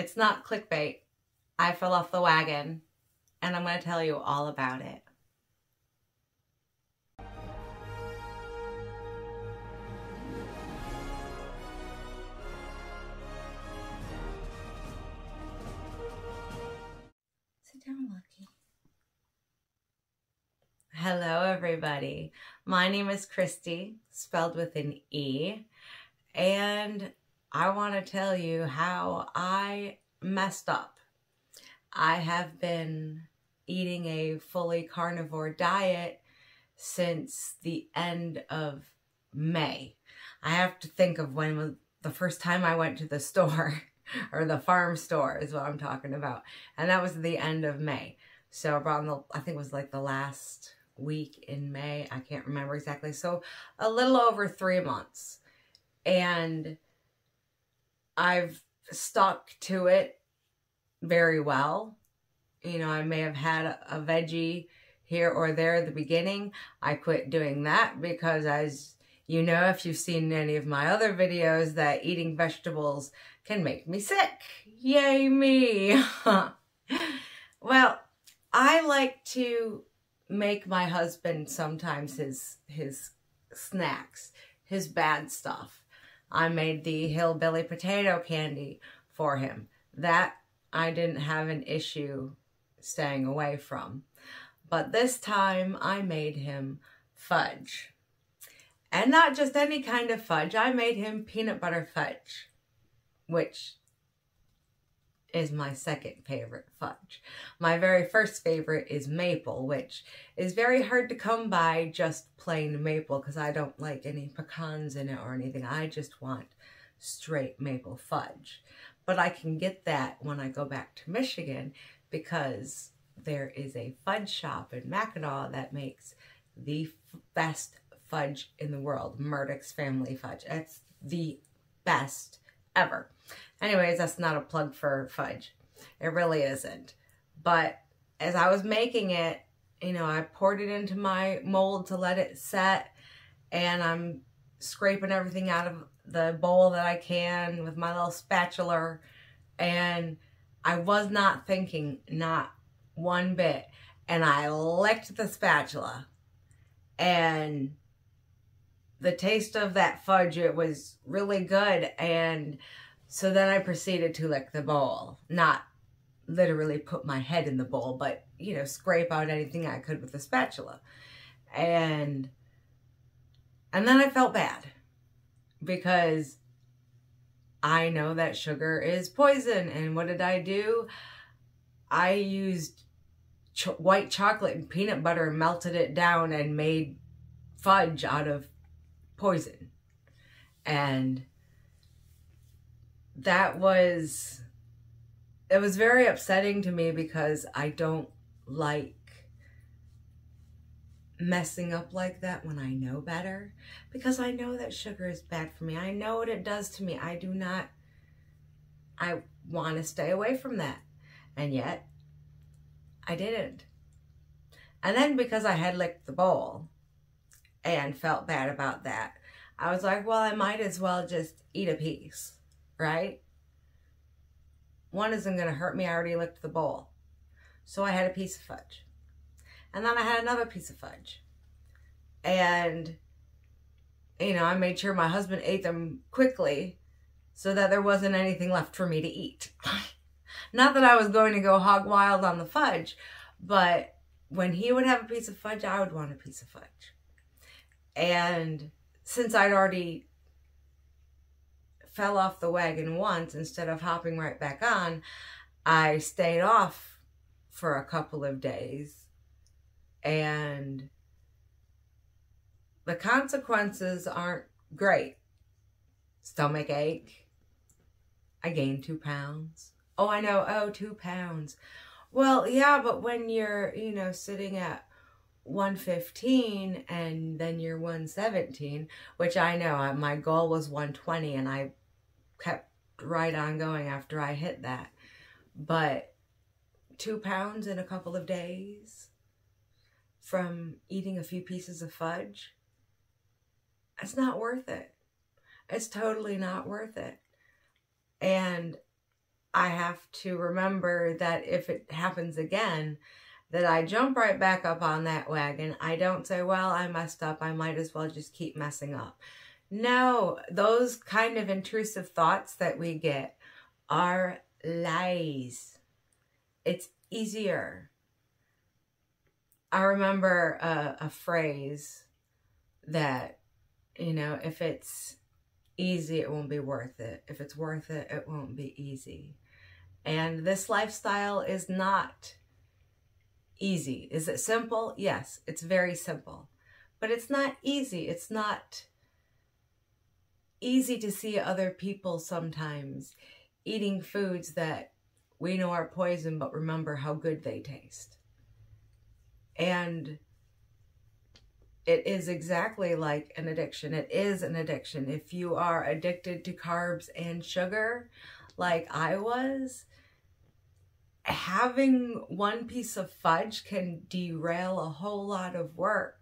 It's not clickbait. I fell off the wagon, and I'm going to tell you all about it. Sit down, Lucky. Hello, everybody. My name is Christy, spelled with an E, and I want to tell you how I messed up. I have been eating a fully carnivore diet since the end of May. I have to think of when was the first time I went to the store, or the farm store is what I'm talking about. And that was the end of May. So around I think it was like the last week in May. I can't remember exactly. So a little over 3 months. And I've stuck to it very well. You know, I may have had a veggie here or there at the beginning. I quit doing that because, as you know, if you've seen any of my other videos, that eating vegetables can make me sick. Yay me! Well, I like to make my husband sometimes his snacks, his bad stuff. I made the hillbilly potato candy for him. That I didn't have an issue staying away from. But this time I made him fudge. And not just any kind of fudge. I made him peanut butter fudge, which is my second favorite fudge. My very first favorite is maple, which is very hard to come by, just plain maple, because I don't like any pecans in it or anything. I just want straight maple fudge. But I can get that when I go back to Michigan, because there is a fudge shop in Mackinac that makes the best fudge in the world. Murdoch's Family Fudge. It's the best ever. Anyways, that's not a plug for fudge. It really isn't. But as I was making it, you know, I poured it into my mold to let it set, and I'm scraping everything out of the bowl that I can with my little spatula, and I was not thinking, not one bit, and I licked the spatula, and the taste of that fudge, it was really good. And so then I proceeded to lick the bowl. Not literally put my head in the bowl, but, you know, scrape out anything I could with the spatula. And then I felt bad, because I know that sugar is poison. And what did I do? I used white chocolate and peanut butter and melted it down and made fudge out of poison. And it was very upsetting to me, because I don't like messing up like that when I know better, because I know that sugar is bad for me. I know what it does to me. I want to stay away from that. And yet I didn't. And then, because I had licked the bowl and felt bad about that, I was like, well, I might as well just eat a piece, right? One isn't going to hurt me. I already licked the bowl. So I had a piece of fudge. And then I had another piece of fudge. And, you know, I made sure my husband ate them quickly so that there wasn't anything left for me to eat. Not that I was going to go hog wild on the fudge, but when he would have a piece of fudge, I would want a piece of fudge. And since I'd already fell off the wagon once, instead of hopping right back on, I stayed off for a couple of days. And the consequences aren't great. Stomach ache. I gained 2 pounds. Oh, I know. Oh, 2 pounds. Well, yeah, but when you're, you know, sitting at 115 and then you're 117, which I know, my goal was 120, and I kept right on going after I hit that. But 2 pounds in a couple of days from eating a few pieces of fudge, it's not worth it. It's totally not worth it. And I have to remember that if it happens again, that I jump right back up on that wagon. I don't say, well, I messed up, I might as well just keep messing up. No, those kind of intrusive thoughts that we get are lies. It's easier. I remember a phrase that, you know, if it's easy, it won't be worth it. If it's worth it, it won't be easy. And this lifestyle is not easy. Is it simple? Yes, it's very simple. But it's not easy. It's not easy to see other people sometimes eating foods that we know are poison, but remember how good they taste. And it is exactly like an addiction. It is an addiction. If you are addicted to carbs and sugar, like I was, having one piece of fudge can derail a whole lot of work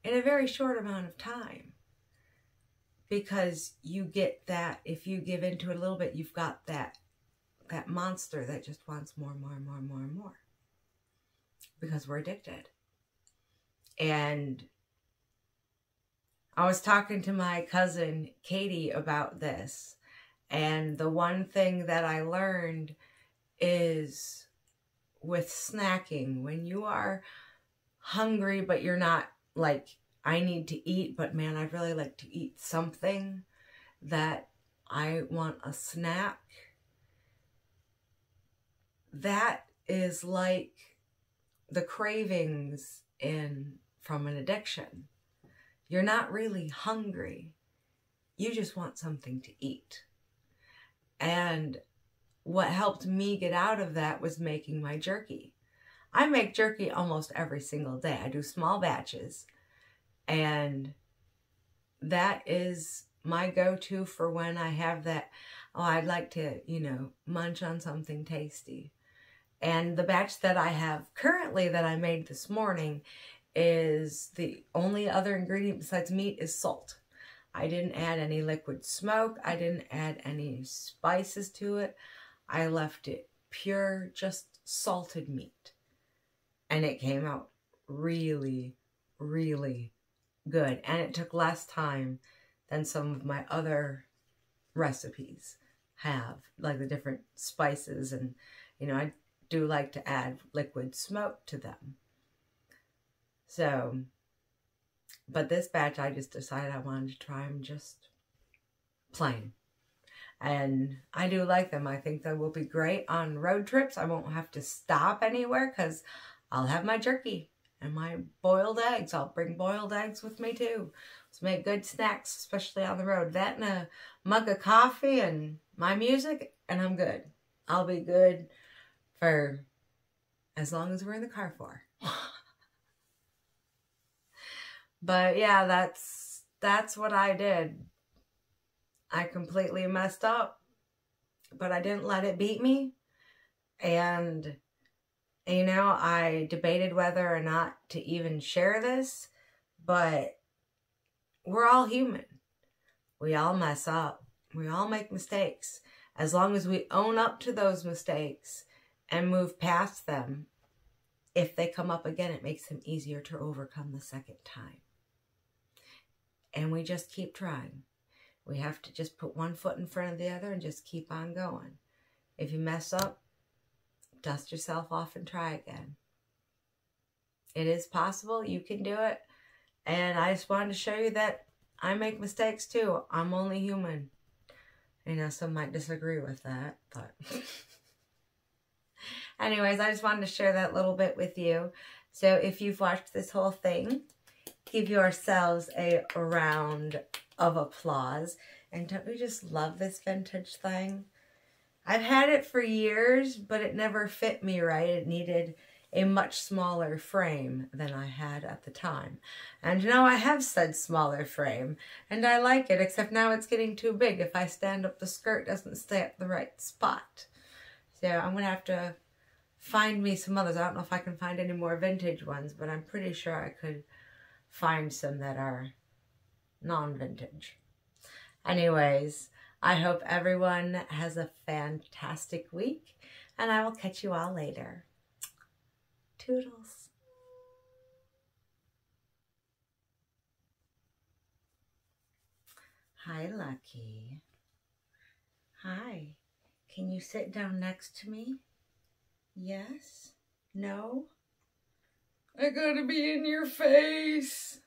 in a very short amount of time. Because you get that, if you give into it a little bit, you've got that monster that just wants more and more and more and more and more. Because we're addicted. And I was talking to my cousin Katie about this. And the one thing that I learned is with snacking, when you are hungry, but you're not like, I need to eat, but man, I'd really like to eat something, that I want a snack. That is like the cravings from an addiction. You're not really hungry. You just want something to eat. And what helped me get out of that was making my jerky. I make jerky almost every single day. I do small batches. And that is my go-to for when I have that, oh, I'd like to, you know, munch on something tasty. And the batch that I have currently that I made this morning is the only other ingredient besides meat is salt. I didn't add any liquid smoke. I didn't add any spices to it. I left it pure, just salted meat. And it came out really, really good. And it took less time than some of my other recipes have, like the different spices. And, you know, I do like to add liquid smoke to them. So, but this batch, I just decided I wanted to try them just plain. And I do like them. I think they will be great on road trips. I won't have to stop anywhere because I'll have my jerky and my boiled eggs. I'll bring boiled eggs with me too. Let's make good snacks, especially on the road. That and a mug of coffee and my music, and I'm good. I'll be good for as long as we're in the car for. But yeah, that's what I did. I completely messed up, but I didn't let it beat me. And, you know, I debated whether or not to even share this, but we're all human. We all mess up. We all make mistakes. As long as we own up to those mistakes and move past them, if they come up again, it makes them easier to overcome the second time. And we just keep trying. We have to just put one foot in front of the other and just keep on going. If you mess up, dust yourself off and try again. It is possible. You can do it. And I just wanted to show you that I make mistakes too. I'm only human. You know, some might disagree with that, but anyways, I just wanted to share that little bit with you. So if you've watched this whole thing, give yourselves a round of applause. And don't we just love this vintage thing? I've had it for years, but it never fit me right. It needed a much smaller frame than I had at the time. And now I have said smaller frame, and I like it, except now it's getting too big. If I stand up, the skirt doesn't stay at the right spot. So I'm going to have to find me some others. I don't know if I can find any more vintage ones, but I'm pretty sure I could find some that are non-vintage. Anyways, I hope everyone has a fantastic week, and I will catch you all later. Toodles. Hi, Lucky. Hi. Can you sit down next to me? Yes? No? I gotta be in your face.